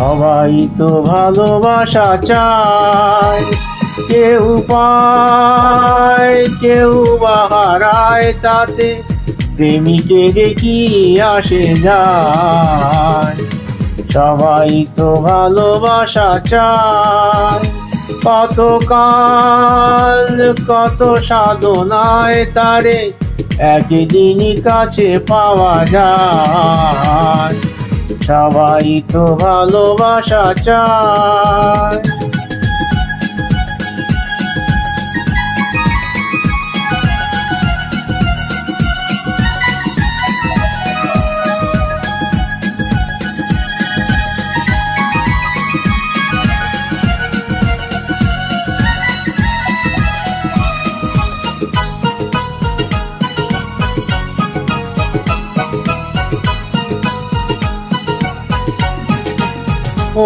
সবাই তো ভালোবাসা চায়, কেউ পায় কেউ বা হারায়, তাতে প্রেমিকের কি আসে যায়। সবাই তো ভালোবাসা চায়, কত কাল কত সাধনায় তারে একদিনই কাছে পাওয়া যায়। সবাই তো ভালোবাসা চায়।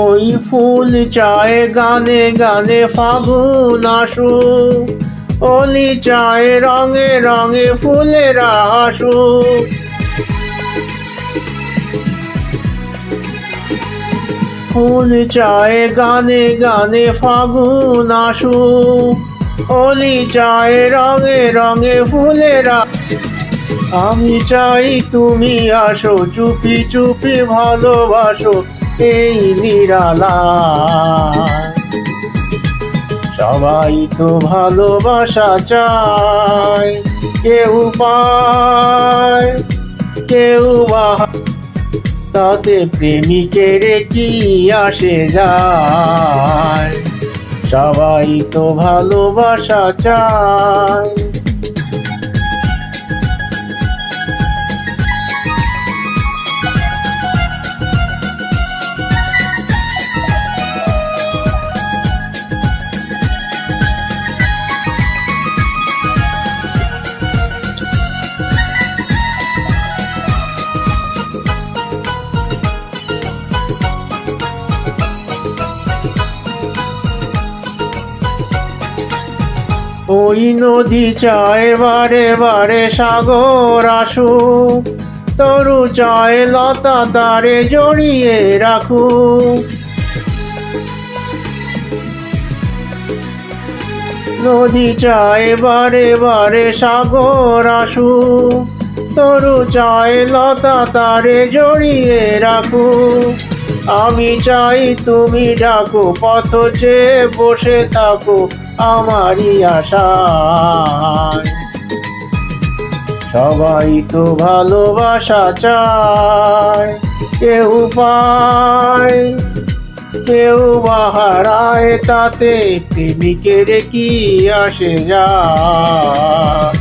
ওই ফুল চায় গানে গানে ফাগুন আসুক, ওলি চায় রঙে রঙে ফুলেরা আসুক। ফুল চায় গানে গানে ফাগুন আসুক, ওলি চায় রঙে রঙে ফুলেরা। আমি চাই তুমি আসো, চুপি চুপি ভালোবাসো এই নিরালায়। সবাই তো ভালোবাসা চায়, কেউ পায় কেউ বা, তাতে প্রেমিকের কি আসে যায়। সবাই তো ভালোবাসা চায়। ওই নদী চায় বারে বারে সাগর আসুক, তরু চায় লতা তারে জড়িয়ে রাখুক। নদী চায় বারে বারে সাগর আসুক, তরু চায় লতা তারে জড়িয়ে রাখুক। আমি চাই তুমি ডাকো, পথ চেয়ে বসে থাকো আমারই আশায়। সবাই তো ভালোবাসা চায়, কেউ পায় কেউ বা হারায়, তাতে প্রেমিকের কি আসে যায়।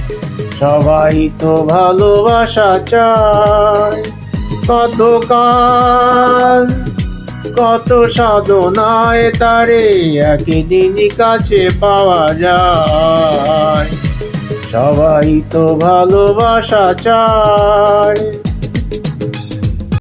সবাই তো ভালোবাসা চায়, কত কাল কত সাধনায় তারে একদিন কাছে পাওয়া যায়। সবাই তো ভালোবাসা চায়।